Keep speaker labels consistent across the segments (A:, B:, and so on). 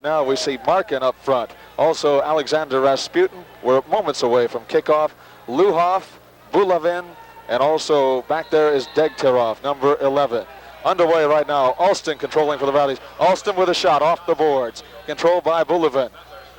A: Now we see Markin up front. Also Alexander Rasputin. We're moments away from kickoff. Luhov, Bulavin, and also back there is Degtyaryov, number 11. Underway right now. Alston controlling for the Rowdies. Alston with a shot off the boards. Controlled by Bulavin.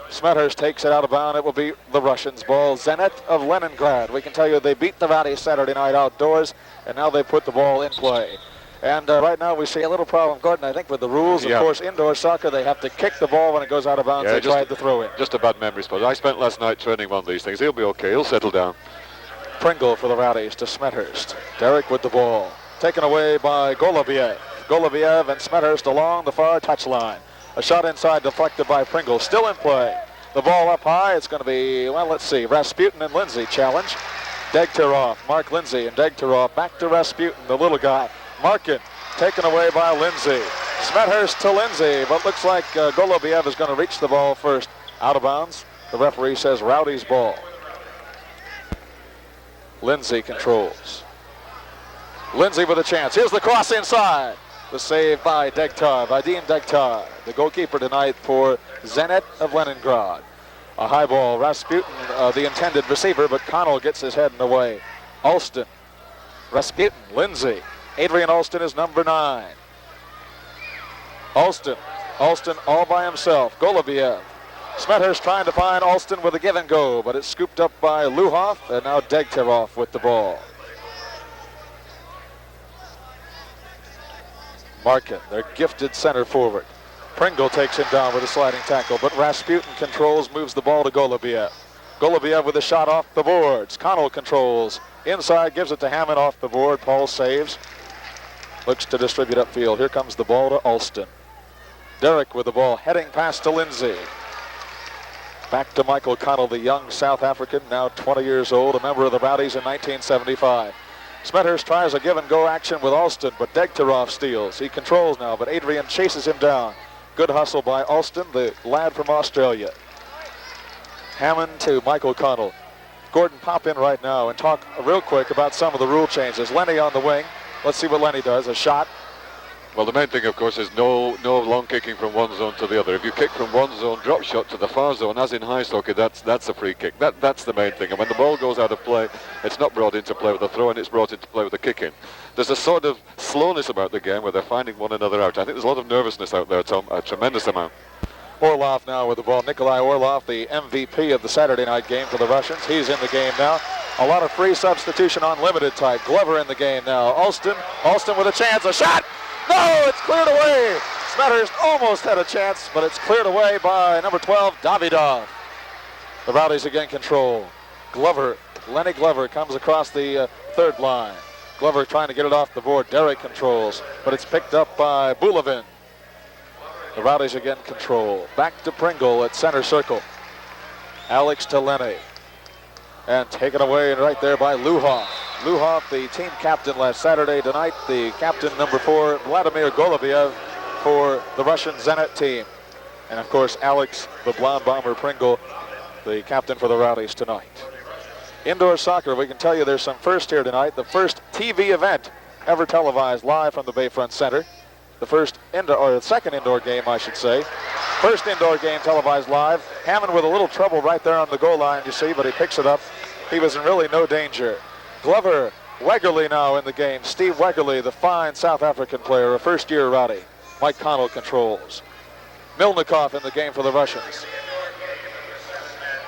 A: Smethurst takes it out of bounds. It will be the Russians' ball. Zenit of Leningrad. We can tell you they beat the Rowdies Saturday night outdoors, and now they put the ball in play. And right now we see a little problem, Gordon, I think, with the rules. Of course, indoor soccer, they have to kick the ball when it goes out of bounds. They tried to throw in.
B: Just a bad memory spot. I spent last night training one of these things. He'll be okay. He'll settle down.
A: Pringle for the Rowdies to Smethurst. Derek with the ball. Taken away by Goloviev. Goloviev and Smethurst along the far touchline. A shot inside deflected by Pringle. Still in play. The ball up high. It's going to be, well, let's see. Rasputin and Lindsay challenge. Degtyaryov. Mark Lindsay and Degtyaryov back to Rasputin, the little guy. Markin taken away by Lindsay. Smethurst to Lindsay, but looks like Goloviev is going to reach the ball first. Out of bounds. The referee says Rowdies' ball. Lindsay controls. Lindsay with a chance. Here's the cross inside. The save by Degtyaryov, Vadim Degtyaryov, the goalkeeper tonight for Zenit of Leningrad. A high ball. Rasputin, the intended receiver, but Connell gets his head in the way. Alston, Rasputin, Lindsay. Adrian Alston is number 9. Alston all by himself. Goloviev. Smethurst trying to find Alston with a give and go, but it's scooped up by Luhov, and now Degtyaryov with the ball. Markin, their gifted center forward. Pringle takes him down with a sliding tackle, but Rasputin controls, moves the ball to Goloviev. Goloviev with a shot off the boards. Connell controls. Inside, gives it to Hammond off the board. Paul saves. Looks to distribute upfield. Here comes the ball to Alston. Derek with the ball, heading past to Lindsay. Back to Michael Connell, the young South African, now 20 years old, a member of the Rowdies in 1975. Smethurst tries a give-and-go action with Alston, but Degtyaryov steals. He controls now, but Adrian chases him down. Good hustle by Alston, the lad from Australia. Hammond to Michael Connell. Gordon, pop in right now and talk real quick about some of the rule changes. Lenny on the wing. Let's see what Lenny does. A shot.
B: Well, the main thing, of course, is no long kicking from one zone to the other. If you kick from one zone, drop shot to the far zone, as in ice hockey, that's a free kick. That's the main thing. And when the ball goes out of play, it's not brought into play with a throw, and it's brought into play with a kick in. There's a sort of slowness about the game where they're finding one another out. I think there's a lot of nervousness out there, Tom, a tremendous amount.
A: Orlov now with the ball. Nikolai Orlov, the MVP of the Saturday night game for the Russians. He's in the game now. A lot of free substitution on limited type. Glover in the game now. Alston with a chance. A shot! No, it's cleared away. Smethurst almost had a chance, but it's cleared away by number 12, Davidov. The Rowdies again control. Glover, Lenny Glover comes across the third line. Glover trying to get it off the board. Derek controls, but it's picked up by Bulavin. The Rowdies again control. Back to Pringle at center circle. Alex to Lenny. And taken away right there by Luhov. Luhov, the team captain last Saturday. Tonight, the captain number 4, Vladimir Goloviev, for the Russian Zenit team. And of course, Alex, the blonde bomber Pringle, the captain for the Rowdies tonight. Indoor soccer, we can tell you there's some first here tonight. The first TV event ever televised live from the Bayfront Center. The second indoor game, I should say. First indoor game televised live. Hammond with a little trouble right there on the goal line, you see, but he picks it up. He was in really no danger. Glover, Wegerle now in the game. Steve Wegerle, the fine South African player, a first-year Rowdy. Mike Connell controls. Milnikov in the game for the Russians.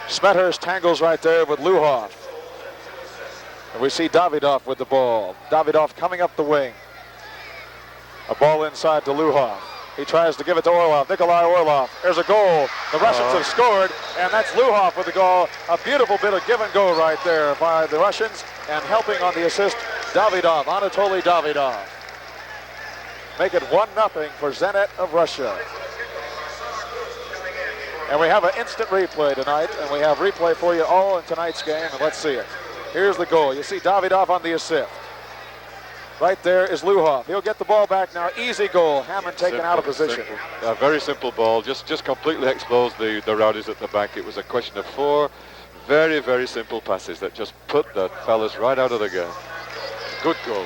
A: Smethurst tangles right there with Luhov. And we see Davidov with the ball. Davidov coming up the wing. A ball inside to Luhov. He tries to give it to Orlov. Nikolai Orlov. There's a goal. The Russians have scored, and that's Luhov with the goal. A beautiful bit of give and go right there by the Russians, and helping on the assist, Davidov, Anatoly Davidov. Make it 1-0 for Zenit of Russia. And we have an instant replay tonight, and we have replay for you all in tonight's game, and let's see it. Here's the goal. You see Davidov on the assist. Right there is Luhov. He'll get the ball back now. Easy goal. Hammond taken out of position.
B: A very simple ball. Just completely exposed the Rowdies at the back. It was a question of 4 very, very simple passes that just put the fellas right out of the game. Good goal.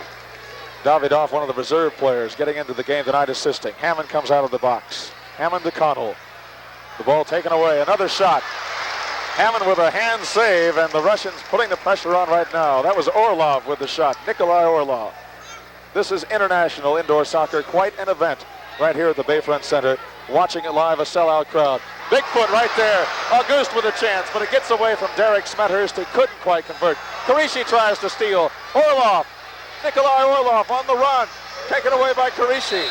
A: Davidov, one of the reserve players, getting into the game tonight, assisting. Hammond comes out of the box. Hammond to Connell. The ball taken away. Another shot. Hammond with a hand save, and the Russians putting the pressure on right now. That was Orlov with the shot. Nikolai Orlov. This is international indoor soccer. Quite an event right here at the Bayfront Center. Watching it live, a sellout crowd. Bigfoot right there. August with a chance, but it gets away from Derek Smethurst, who couldn't quite convert. Karishi tries to steal. Orlov. Nikolai Orlov on the run. Taken away by Karishi.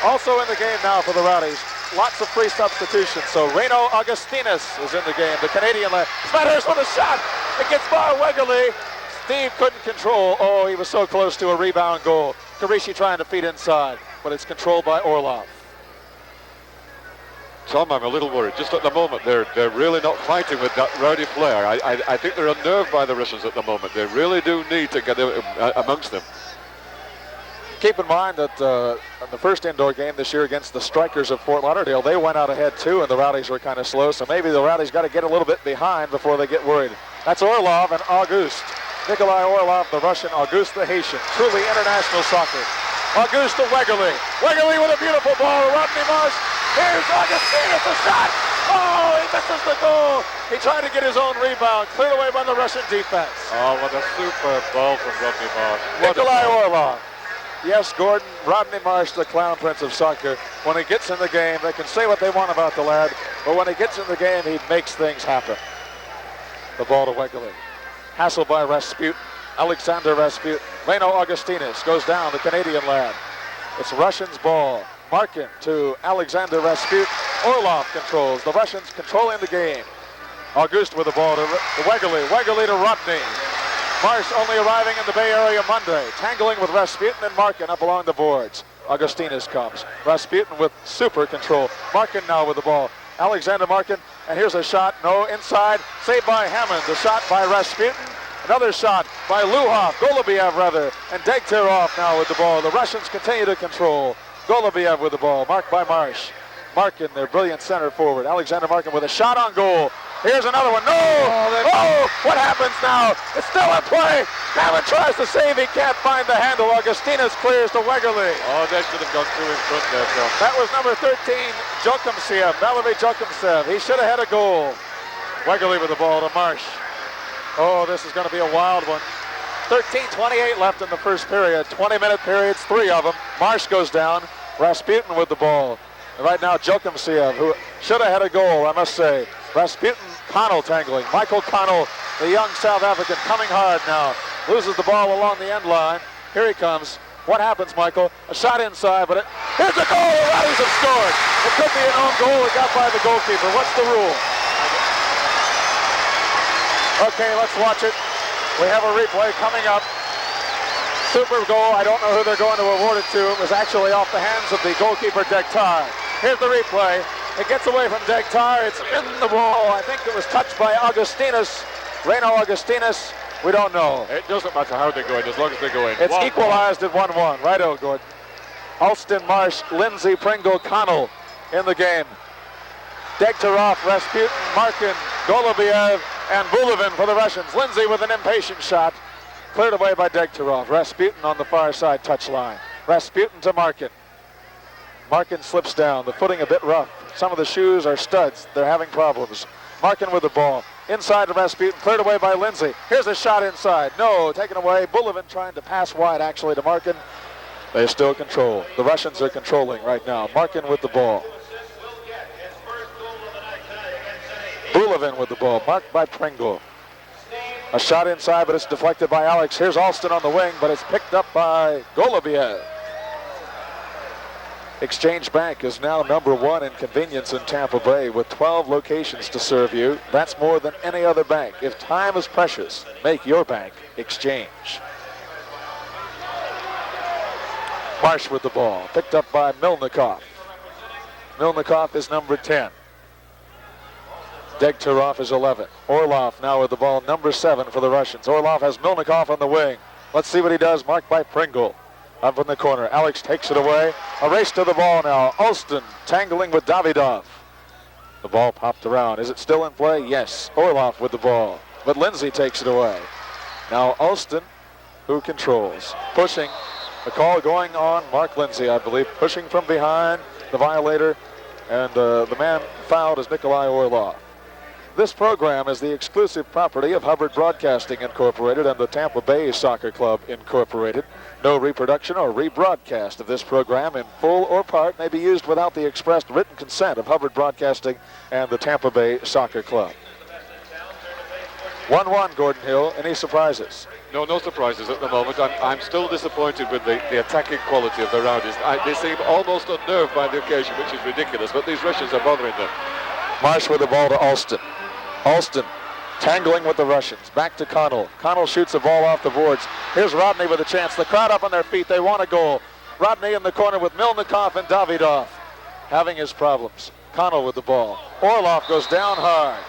A: Also in the game now for the Rowdies. Lots of free substitutions. So Reno Augustinus is in the game. The Canadian lad. Smethurst with a shot. It gets by Wegerle. Steve couldn't control. Oh, he was so close to a rebound goal. Karishi trying to feed inside, but it's controlled by Orlov.
B: Tom, I'm a little worried. Just at the moment, they're really not fighting with that rowdy flair. I think they're unnerved by the Russians at the moment. They really do need to get amongst them.
A: Keep in mind that in the first indoor game this year against the Strikers of Fort Lauderdale, they went out ahead too, and the Rowdies were kind of slow. So maybe the Rowdies got to get a little bit behind before they get worried. That's Orlov and August. Nikolai Orlov, the Russian, August the Haitian. Truly international soccer. August to Wegerle. Wegerle with a beautiful ball. Rodney Marsh. Here's Augustinus, a shot. Oh, he misses the goal. He tried to get his own rebound. Cleared away by the Russian defense.
B: Oh, what a superb ball from Rodney Marsh.
A: Nikolai Orlov. Yes, Gordon, Rodney Marsh, the clown prince of soccer. When he gets in the game, they can say what they want about the lad, but when he gets in the game, he makes things happen. The ball to Wegerle. Hassled by Rasputin. Alexander Rasputin. Reno Augustinus goes down, the Canadian lad. It's Russians' ball. Markin to Alexander Rasputin. Orlov controls. The Russians controlling the game. August with the ball to Wegerle. Wegerle to Rodney. Marsh only arriving in the Bay Area Monday. Tangling with Rasputin and Markin up along the boards. Augustinus comes. Rasputin with super control. Markin now with the ball. Alexander Markin. And here's a shot. No, inside. Saved by Hammond. The shot by Rasputin. Another shot by Luhov. Golubiev rather. And Degtyaryov now with the ball. The Russians continue to control. Golubiev with the ball. Marked by Marsh. Markin, their brilliant center forward. Alexander Markin with a shot on goal. Here's another one. No! Oh, what happens now? It's still in play. Hammond tries to save. He can't find the handle. Augustinus clears to Wegerle.
B: Oh, they should have gone through in front there, Tom.
A: That was number 13, Jokumsev, Valery Jokumsev. He should have had a goal. Wegerle with the ball to Marsh. Oh, this is going to be a wild one. 13:28 left in the first period. 20-minute periods, 3 of them. Marsh goes down. Rasputin with the ball. And right now, Jokumsev, who should have had a goal, I must say. Rasputin, Connell tangling. Michael Connell, the young South African, coming hard now. Loses the ball along the end line. Here he comes. What happens, Michael? A shot inside, but here's a goal. The Rowdies have scored. It could be an own goal. It got by the goalkeeper. What's the rule? Okay, let's watch it. We have a replay coming up. Super goal. I don't know who they're going to award it to. It was actually off the hands of the goalkeeper, Degtyar. Here's the replay. It gets away from Degtyar. It's in the ball. I think it was touched by Augustinus. Reno Augustinus. We don't know.
B: It doesn't matter how they go in, as long as they go in.
A: It's equalized at 1-1. Righto, Gordon. Alston, Marsh, Lindsay, Pringle, Connell in the game. Degtyaryov, Rasputin, Markin, Golubiev, and Bulevin for the Russians. Lindsay with an impatient shot. Cleared away by Degtyaryov. Rasputin on the far side touchline. Rasputin to Markin. Markin slips down. The footing a bit rough. Some of the shoes are studs. They're having problems. Markin with the ball. Inside to Rasputin. Cleared away by Lindsay. Here's a shot inside. No, taken away. Bulevin trying to pass wide actually to Markin. They still control. The Russians are controlling right now. Markin with the ball. Bulevin with the ball. Marked by Pringle. A shot inside, but it's deflected by Alex. Here's Alston on the wing, but it's picked up by Golubiev. Exchange Bank is now #1 in convenience in Tampa Bay with 12 locations to serve you. That's more than any other bank. If time is precious, make your bank Exchange. Marsh with the ball, picked up by Milnikov. Milnikov is number 10. Degtyaryov is 11. Orlov now with the ball, number 7 for the Russians. Orlov has Milnikov on the wing. Let's see what he does, marked by Pringle. Up in the corner, Alex takes it away. A race to the ball now. Alston tangling with Davidov. The ball popped around. Is it still in play? Yes. Orlov with the ball, but Lindsay takes it away. Now Alston, who controls. Pushing. A call going on Mark Lindsay, I believe. Pushing from behind the violator. and the man fouled is Nikolai Orlov. This program is the exclusive property of Hubbard Broadcasting Incorporated and the Tampa Bay Soccer Club Incorporated. No reproduction or rebroadcast of this program in full or part may be used without the expressed written consent of Hubbard Broadcasting and the Tampa Bay Soccer Club. 1-1, Gordon Hill. Any surprises?
B: No surprises at the moment. I'm still disappointed with the attacking quality of the Rowdies. They seem almost unnerved by the occasion, which is ridiculous, but these Russians are bothering them.
A: Marsh with the ball to Alston. Alston tangling with the Russians. Back to Connell. Connell shoots the ball off the boards. Here's Rodney with a chance. The crowd up on their feet. They want a goal. Rodney in the corner with Milnikov and Davidov having his problems. Connell with the ball. Orlov goes down hard.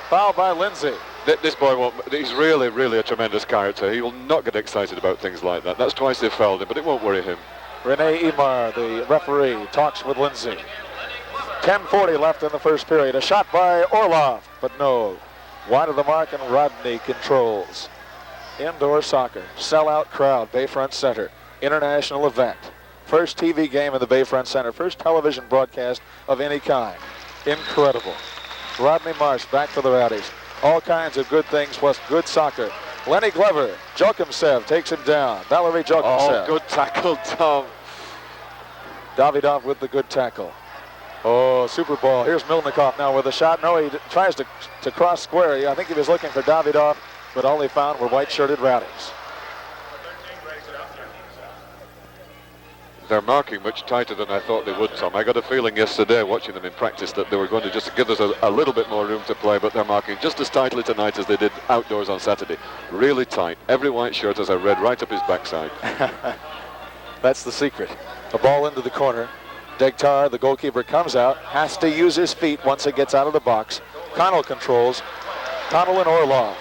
A: Fouled by Lindsay.
B: This boy he's really, really a tremendous character. He will not get excited about things like that. That's twice they've fouled him, but it won't worry him.
A: Rene Imar, the referee, talks with Lindsay. 10:40 left in the first period. A shot by Orlov, but no. Wide of the mark, and Rodney controls. Indoor soccer, sellout crowd, Bayfront Center, international event. First TV game in the Bayfront Center, first television broadcast of any kind. Incredible. Rodney Marsh back for the Rowdies. All kinds of good things plus good soccer. Lenny Glover, Jokimsev takes him down. Valery Jokimsev.
B: Oh, good tackle, Tom.
A: Davidov with the good tackle. Oh, super ball. Here's Milnikov now with a shot. No, he tries to cross square. I think he was looking for Davidov, but all he found were white-shirted Rowdies.
B: They're marking much tighter than I thought they would, Tom. I got a feeling yesterday, watching them in practice, that they were going to just give us a little bit more room to play, but they're marking just as tightly tonight as they did outdoors on Saturday. Really tight. Every white shirt, as I read, right up his backside.
A: That's the secret. A ball into the corner. Degtar, the goalkeeper, comes out, has to use his feet once it gets out of the box. Connell controls. Connell and Orlov.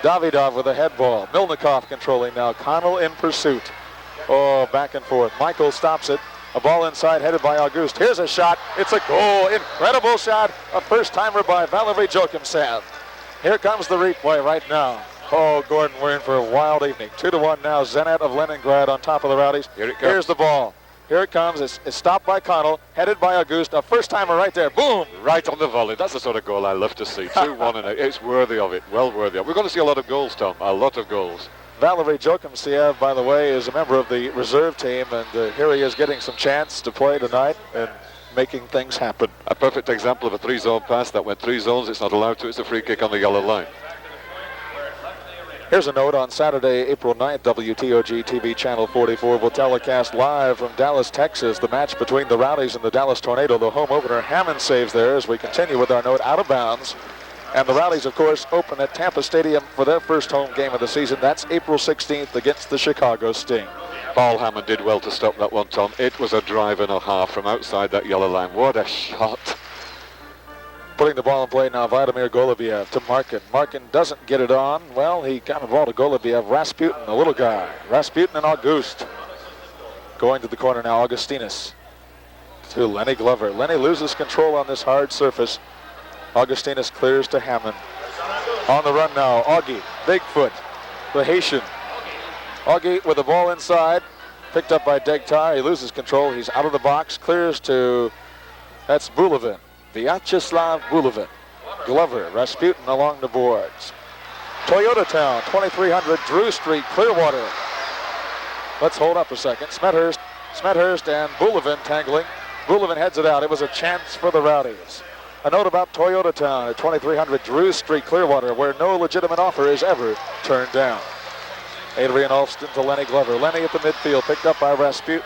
A: Davidov with a head ball. Milnikov controlling now. Connell in pursuit. Oh, back and forth. Michael stops it. A ball inside headed by August. Here's a shot. It's a goal. Incredible shot. A first-timer by Valery Jokimsev. Here comes the replay right now. Oh, Gordon, we're in for a wild evening. 2-1 now. Zenit of Leningrad on top of the Rowdies.
B: Here it comes.
A: Here's the ball. Here it comes. It's stopped by Connell, headed by August. A first-timer right there. Boom!
B: Right on the volley. That's the sort of goal I love to see. 2-1, and it's worthy of it. Well worthy of it. We're going to see a lot of goals, Tom. A lot of goals.
A: Valery Jokimsev, by the way, is a member of the reserve team, and here he is getting some chance to play tonight and making things happen.
B: A perfect example of a three-zone pass that went three zones. It's not allowed to. It's a free kick on the yellow line.
A: Here's a note. On Saturday, April 9th, WTOG TV Channel 44 will telecast live from Dallas, Texas, the match between the Rowdies and the Dallas Tornado, the home opener. Hammond saves there as we continue with our note out of bounds. And the Rowdies, of course, open at Tampa Stadium for their first home game of the season. That's April 16th against the Chicago Sting.
B: Paul Hammond did well to stop that one, Tom. It was a drive and a half from outside that yellow line. What a shot.
A: Putting the ball in play now, Vladimir Goloviev to Markin. Markin doesn't get it on. Well, he got the ball to Goloviev. Rasputin, the little guy. Rasputin and August. Going to the corner now, Augustinus to Lenny Glover. Lenny loses control on this hard surface. Augustinus clears to Hammond. On the run now, Augie, Bigfoot, the Haitian. Augie with the ball inside, picked up by Degtar. He loses control. He's out of the box, clears to, that's Bulevin. Vyacheslav Bulevin. Glover, Rasputin along the boards. Toyota Town, 2300 Drew Street, Clearwater. Let's hold up a second. Smethurst and Bulevin tangling. Bulevin heads it out. It was a chance for the Rowdies. A note about Toyota Town at 2300 Drew Street, Clearwater, where no legitimate offer is ever turned down. Adrian Alston to Lenny Glover. Lenny at the midfield, picked up by Rasputin.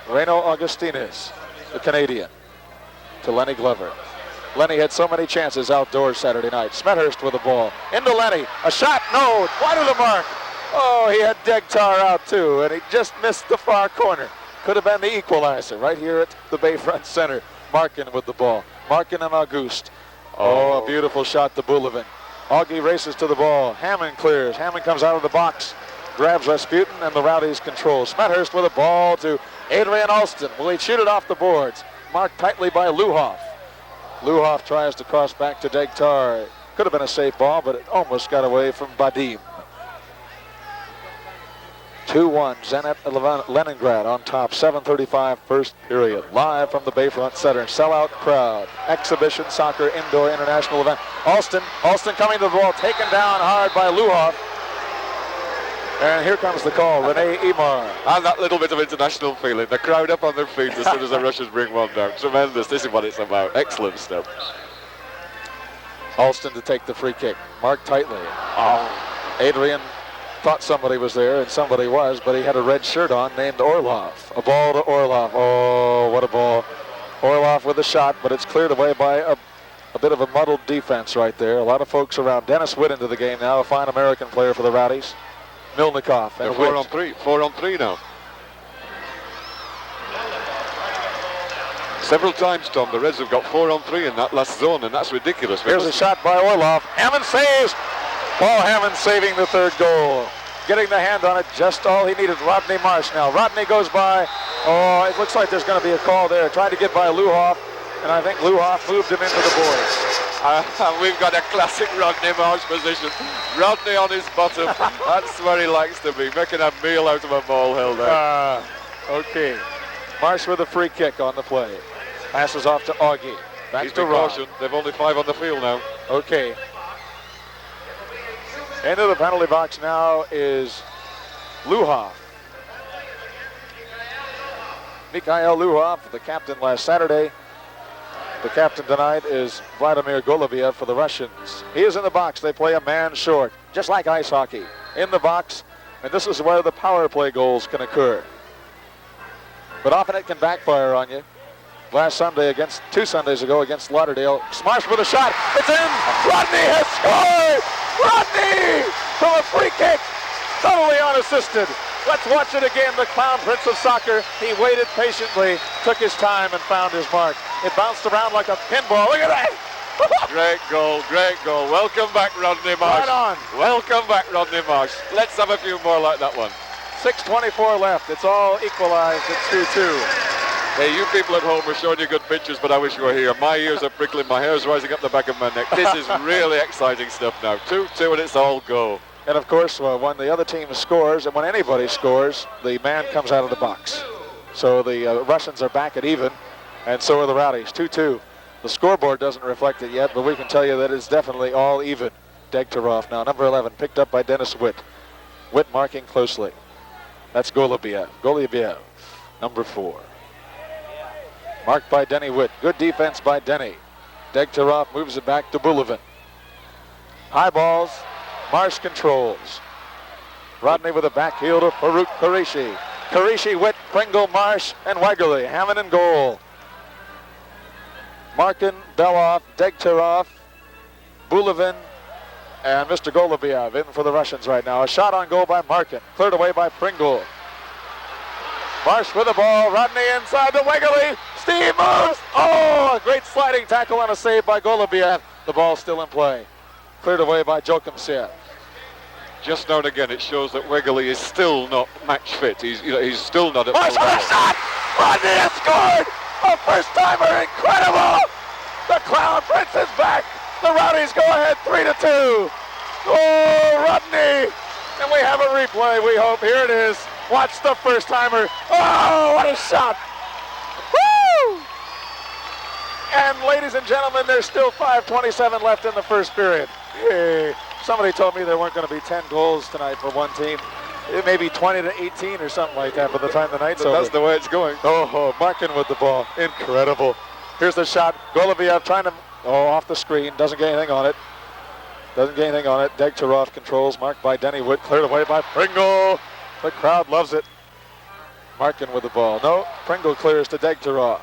A: Reno Augustinus, the Canadian, to Lenny Glover. Lenny had so many chances outdoors Saturday night. Smethurst with the ball. Into Lenny. A shot. No. Wide of the mark. Oh, he had Degtar out too, and he just missed the far corner. Could have been the equalizer right here at the Bayfront Center. Markin with the ball. Markin and August. Oh, a beautiful shot to Bulevin. Augie races to the ball. Hammond clears. Hammond comes out of the box. Grabs Rasputin, and the Rowdies control. Smethurst with a ball to Adrian Alston. Will he shoot it off the boards? Marked tightly by Luhoff. Luhoff tries to cross back to Degtar. Could have been a safe ball, but it almost got away from Badim. 2-1, Zenit Leningrad on top, 7:35 first period. Live from the Bayfront Center, sellout crowd. Exhibition soccer indoor international event. Alston coming to the ball, taken down hard by Luhoff. And here comes the call, Rene Imar.
B: And that little bit of international feeling. The crowd up on their feet as soon as the Russians bring one down. Tremendous. This is what it's about. Excellent stuff.
A: Alston to take the free kick. Marked tightly. Adrian thought somebody was there, and somebody was, but he had a red shirt on named Orlov. A ball to Orlov. Oh, what a ball. Orlov with a shot, but it's cleared away by a bit of a muddled defense right there. A lot of folks around. Dennis Witt into the game now, a fine American player for the Rowdies. Milnikov and
B: They're 4 on 3 now. Several times, Tom, the Reds have got 4 on 3 in that last zone, and that's ridiculous.
A: Here's a shot by Orlov. Hammond saves. Paul Hammond saving the third goal. Getting the hand on it, just all he needed. Rodney Marsh now. Rodney goes by. Oh, it looks like there's going to be a call there. Trying to get by Luhoff, and I think Luhoff moved him into the boards.
B: We've got a classic Rodney Marsh position. Rodney on his bottom. That's where he likes to be, making a meal out of a molehill there.
A: Okay. Marsh with a free kick on the play. Passes off to Augie. Back to
B: caution. They've only 5 on the field now.
A: Okay. Into the penalty box now is Luhoff. Mikhail Luhoff, the captain last Saturday. The captain tonight is Vladimir Goloviev for the Russians. He is in the box. They play a man short, just like ice hockey. In the box, and this is where the power play goals can occur. But often it can backfire on you. Last Sunday against, 2 Sundays ago against Lauderdale, Smash with a shot. It's in! Rodney has scored! Rodney! From a free kick, totally unassisted. Let's watch it again. The Clown Prince of Soccer. He waited patiently, took his time, and found his mark. It bounced around like a pinball. Look at that!
B: Great goal, great goal. Welcome back, Rodney Marsh.
A: Right on.
B: Welcome back, Rodney Marsh. Let's have a few more like that one.
A: 6:24 left. It's all equalized at 2-2.
B: Hey, you people at home are showing you good pictures, but I wish you were here. My ears are prickling, my hair's rising up the back of my neck. This is really exciting stuff now. 2-2 and it's all go.
A: And of course, when the other team scores, and when anybody scores, the man comes out of the box. So the Russians are back at even, and so are the Rowdies. 2-2. The scoreboard doesn't reflect it yet, but we can tell you that it's definitely all even. Degtyaroff now, number 11, picked up by Dennis Witt. Witt marking closely. That's Goloviev. Goloviev, number 4. Marked by Denny Witt. Good defense by Denny. Degtyaroff moves it back to Bulovin. High balls. Marsh controls. Rodney with a back heel to Faruk Qureshi. Qureshi, Witt, Pringle, Marsh, and Wegerle. Hammond in goal. Markin, Beloff, Degtyaroff, Bulovin, and Mr. Goloviev in for the Russians right now. A shot on goal by Markin. Cleared away by Pringle. Marsh with the ball. Rodney inside to Wegerle. Steve moves. Oh, a great sliding tackle and a save by Goloviev. The ball still in play. Cleared away by Jokumsev.
B: Just now and again, it shows that Wegerle is still not match fit. He's still not at
A: Marsh with a shot. Rodney has scored. A first-timer. Incredible. The Clown Prince is back. The Rowdies go ahead 3-2. Oh, Rodney. And we have a replay, we hope. Here it is. Watch the first-timer. Oh, what a shot. Woo! And ladies and gentlemen, there's still 5:27 left in the first period. Hey, somebody told me there weren't going to be 10 goals tonight for one team. It may be 20-18 or something like that by the time the night's over.
B: That's the way it's going.
A: Oh, Markin with the ball. Incredible. Here's the shot. Goloviev trying to, off the screen. Doesn't get anything on it. Degtyaroff controls, marked by Denny Witt. Cleared away by Pringle. The crowd loves it. Markin with the ball. No, Pringle clears to Degtyaroff.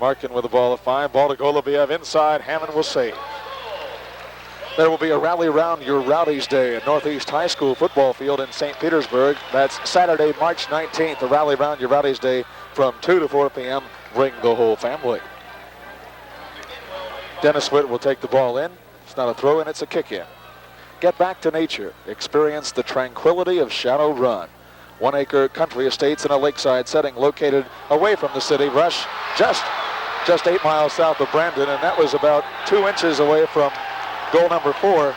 A: Markin with the ball, a fine ball to Goloviev inside. Hammond will save. There will be a rally round your Rowdies Day at Northeast High School football field in St. Petersburg. That's Saturday, March 19th, a rally round your Rowdies Day from 2 to 4 p.m. Bring the whole family. Dennis Witt will take the ball in. It's not a throw in, it's a kick in. Get back to nature. Experience the tranquility of Shadow Run. 1-acre country estates in a lakeside setting located away from the city. Rush just 8 miles south of Brandon, and that was about 2 inches away from goal number 4.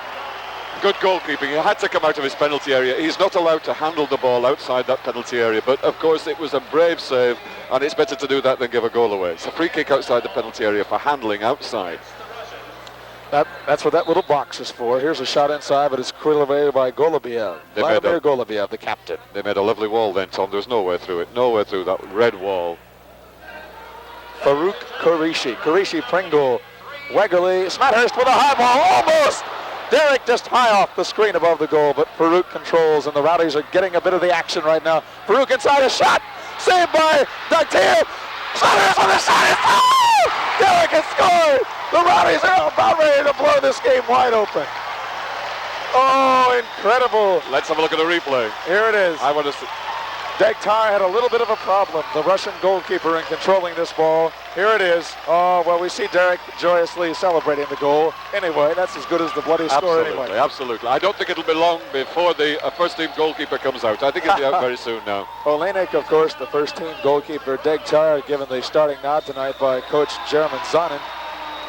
B: Good goalkeeping. He had to come out of his penalty area. He's not allowed to handle the ball outside that penalty area, but of course it was a brave save, and it's better to do that than give a goal away. It's a free kick outside the penalty area for handling outside.
A: That's what that little box is for. Here's a shot inside, but it's cleared away by Golubiev. Vladimir Golubiev, the captain.
B: They made a lovely wall then, Tom. There was no way through it. No way through that red wall.
A: Farouk Kurishi, Pringle, Wegerle, Smathurst with a high ball, almost! Derek just high off the screen above the goal, but Farouk controls, and the Rowdies are getting a bit of the action right now. Farouk inside, a shot, saved by Dugtier. Smathurst with a shot, it's goal! Derek has scored! The Rowdies are about ready to blow this game wide open. Oh, incredible.
B: Let's have a look at the replay.
A: Here it is.
B: I want to see.
A: Degtar had a little bit of a problem, the Russian goalkeeper, in controlling this ball. Here it is. Oh, well, we see Derek joyously celebrating the goal. Anyway, that's as good as the bloody score anyway.
B: Absolutely. I don't think it'll be long before the first-team goalkeeper comes out. I think he'll be out very soon now.
A: Olenek, of course, the first-team goalkeeper. Degtar given the starting nod tonight by coach Jeremy Zanin.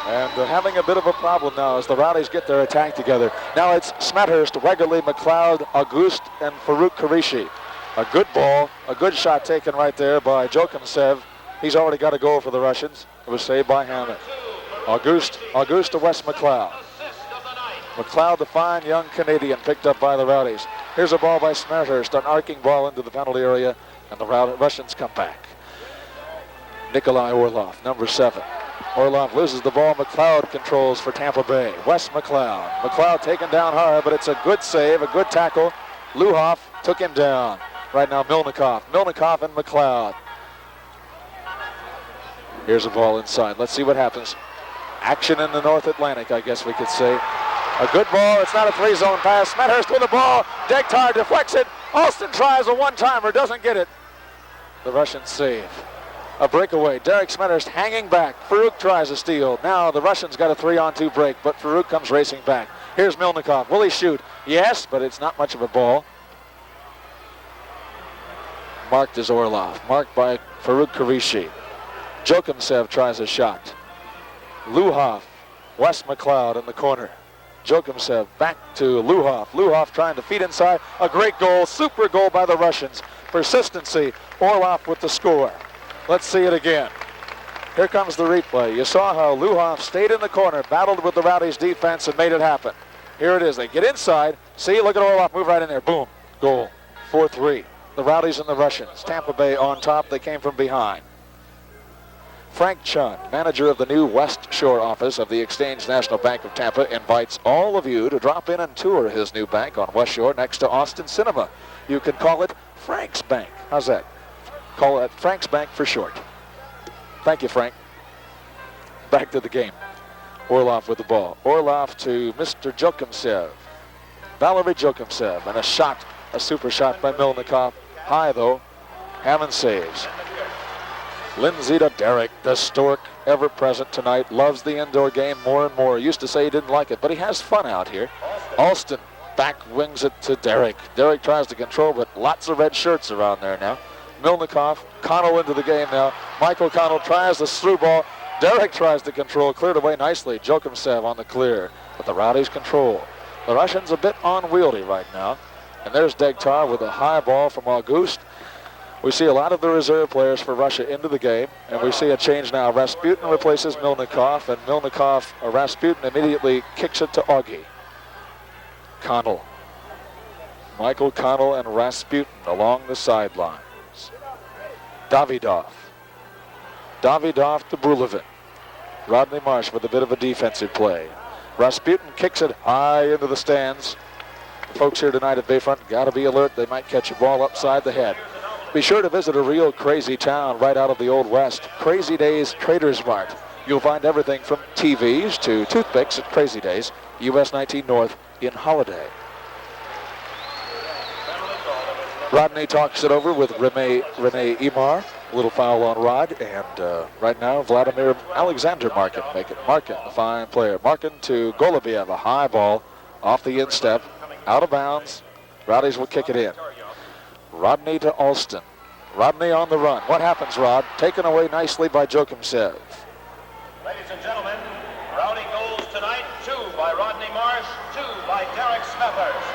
A: And having a bit of a problem now as the Rowdies get their attack together. Now it's Smathurst, Wegerle, McLeod, August, and Farouk Kurishi. A good ball, a good shot taken right there by Jokimsev. He's already got a goal for the Russians. It was saved by Hammond. August to Wes McLeod. McLeod, the fine young Canadian, picked up by the Rowdies. Here's a ball by Smathurst, an arcing ball into the penalty area, and the Russians come back. Nikolai Orlov, number 7. Orlov loses the ball. McLeod controls for Tampa Bay. Wes McLeod. McLeod taken down hard, but it's a good save, a good tackle. Luhoff took him down. Right now, Milnikov and McLeod. Here's a ball inside. Let's see what happens. Action in the North Atlantic, I guess we could say. A good ball. It's not a three-zone pass. Smathurst with the ball. Degtar deflects it. Alston tries a one-timer, doesn't get it. The Russians save. A breakaway. Derek Smathurst hanging back. Farouk tries a steal. Now the Russians got a 3-on-2 break, but Farouk comes racing back. Here's Milnikov. Will he shoot? Yes, but it's not much of a ball. Marked as Orlov. Marked by Farouk Kurishi. Jokimsev tries a shot. Luhoff. Wes McLeod in the corner. Jokimsev back to Luhoff. Luhoff trying to feed inside. A great goal. Super goal by the Russians. Persistency. Orlov with the score. Let's see it again. Here comes the replay. You saw how Luhoff stayed in the corner, battled with the Rowdies' defense, and made it happen. Here it is. They get inside. See, look at Orlov move right in there. Boom. Goal. 4-3. The Rowdies and the Russians. Tampa Bay on top. They came from behind. Frank Chun, manager of the new West Shore office of the Exchange National Bank of Tampa, invites all of you to drop in and tour his new bank on West Shore next to Austin Cinema. You can call it Frank's Bank. How's that? Call it Frank's Bank for short. Thank you, Frank. Back to the game. Orlov with the ball. Orlov to Mr. Jokimsev. Valery Jokimsev. And a shot, a super shot by Milnikov. High, though. Hammond saves. Lindsay to Derek, the stork, ever present tonight. Loves the indoor game more and more. Used to say he didn't like it, but he has fun out here. Alston back wings it to Derek. Derek tries to control, but lots of red shirts around there now. Milnikov, Connell into the game now. Michael Connell tries the through ball. Derek tries to control, cleared away nicely. Jokimsev on the clear, but the Rowdies control. The Russians a bit unwieldy right now. And there's Degtar with a high ball from August. We see a lot of the reserve players for Russia into the game, and we see a change now. Rasputin replaces Milnikov, and Milnikov, Rasputin immediately kicks it to Augie. Connell. Michael Connell and Rasputin along the sidelines. Davidov to Brulevin. Rodney Marsh with a bit of a defensive play. Rasputin kicks it high into the stands. The folks here tonight at Bayfront got to be alert. They might catch a ball upside the head. Be sure to visit a real crazy town right out of the Old West. Crazy Days Traders Mart. You'll find everything from TVs to toothpicks at Crazy Days, US 19 North in Holiday. Rodney talks it over with Rene Imar. A little foul on Rod, and right now Vladimir Alexander Markin make it. Markin, a fine player. Markin to Golubiev, a high ball off the instep, out of bounds. Rowdies will kick it in. Rodney to Alston. Rodney on the run. What happens, Rod? Taken away nicely by Jokimsev.
C: Ladies and gentlemen, Rowdy goals tonight, 2 by Rodney Marsh, 2 by Derek Smethurst.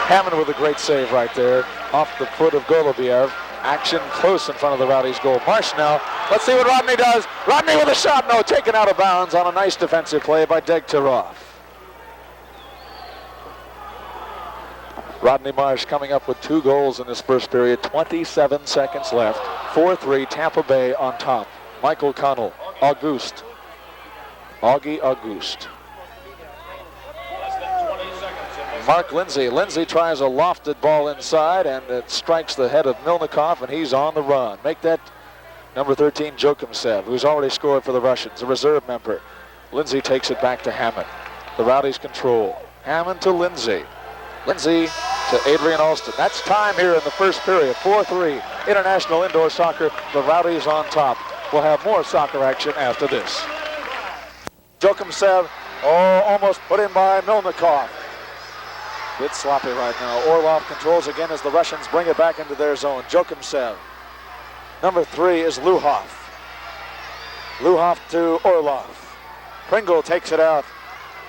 A: Hammond with a great save right there off the foot of Golubiev. Action close in front of the Rowdies' goal. Marsh now. Let's see what Rodney does. Rodney with a shot. No, taken out of bounds on a nice defensive play by Degtyaroff. Rodney Marsh coming up with 2 goals in this first period. 27 seconds left. 4-3, Tampa Bay on top. Michael Connell, Auguste. Augie Auguste. Mark Lindsay. Lindsay tries a lofted ball inside, and it strikes the head of Milnikov, and he's on the run. Make that number 13, Jokumsev, who's already scored for the Russians, a reserve member. Lindsay takes it back to Hammond. The Rowdies control. Hammond to Lindsay. Lindsay to Adrian Alston. That's time here in the first period. 4-3, International Indoor Soccer. The Rowdies on top. We'll have more soccer action after this. Jokumsev, almost put in by Milnikov. Bit sloppy right now. Orlov controls again as the Russians bring it back into their zone. Jokumsev. Number 3 is Luhov. Luhov to Orlov. Pringle takes it out,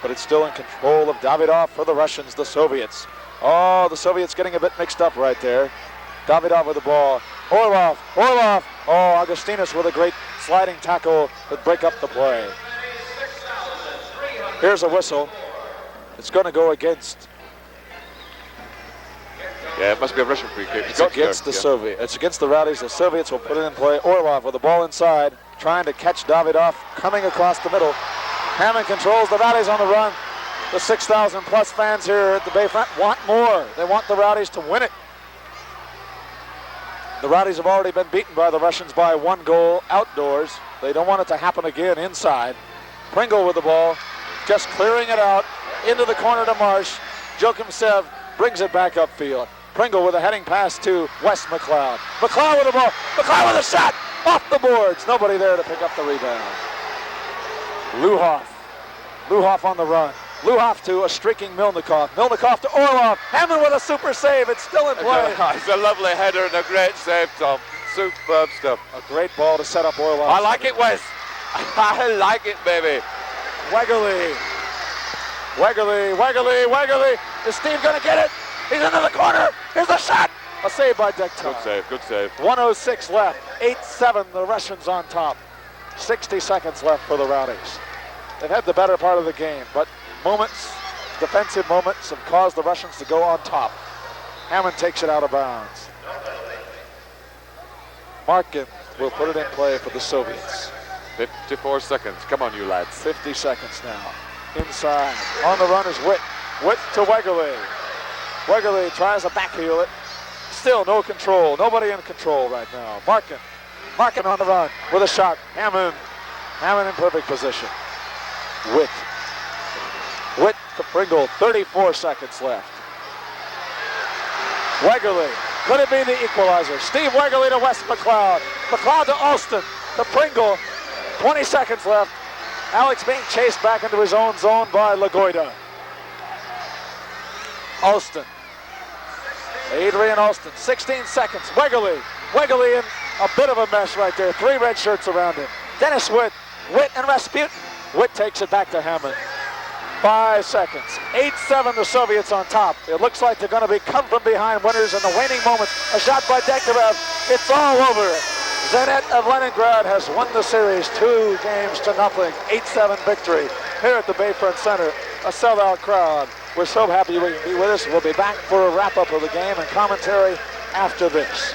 A: but it's still in control of Davidov for the Russians, the Soviets. Oh, the Soviets getting a bit mixed up right there. Davidov with the ball. Orlov. Oh, Augustinus with a great sliding tackle to break up the play. Here's a whistle. It's going to go against.
B: Yeah, it must be a Russian free kick.
A: It's against the Soviets. It's against the Rowdies. The Soviets will put it in play. Orlov with the ball inside, trying to catch Davidov, coming across the middle. Hammond controls. The Rowdies on the run. The 6,000 plus fans here at the Bayfront want more. They want the Rowdies to win it. The Rowdies have already been beaten by the Russians by 1 goal outdoors. They don't want it to happen again inside. Pringle with the ball, just clearing it out into the corner to Marsh. Jokumsev brings it back upfield. Pringle with a heading pass to Wes McLeod. McLeod with the ball. McLeod with a shot off the boards. Nobody there to pick up the rebound. Luhov on the run. Luhov to a streaking Milnikov. Milnikov to Orlov. Hammond with a super save. It's still in play.
B: It's a lovely header and a great save, Tom. Superb stuff.
A: A great ball to set up Orlov.
B: I like it, Wes. I like it, baby.
A: Wegerle. Is Steve going to get it? He's into the corner. Here's a shot. A save by Degtyaroff.
B: Good save.
A: 1:06 left. 8-7, the Russians on top. 60 seconds left for the Rowdies. They've had the better part of the game, but defensive moments have caused the Russians to go on top. Hammond takes it out of bounds. Markin will put it in play for the Soviets.
B: 54 seconds. Come on, you lads.
A: 50 seconds now. Inside. On the run is Witt. Witt to Wegerle. Wegerle tries to backheel it. Still no control. Nobody in control right now. Markin on the run with a shot. Hammond in perfect position. Witt to Pringle. 34 seconds left. Wegerle. Could it be the equalizer? Steve Wegerle to Wes McLeod. McLeod to Alston. To Pringle. 20 seconds left. Alex being chased back into his own zone by Lagoida. Alston. Adrian Alston. 16 seconds. Wegerle in a bit of a mess right there. 3 red shirts around him. Dennis Witt and Rasputin. Witt takes it back to Hammond. 5 seconds. 8-7, the Soviets on top. It looks like they're going to be come from behind winners in the waning moments. A shot by Degtyaroff. It's all over. Zenit of Leningrad has won the series 2-0. 8-7 victory here at the Bayfront Center. A sellout crowd. We're so happy you can be with us. We'll be back for a wrap-up of the game and commentary after this.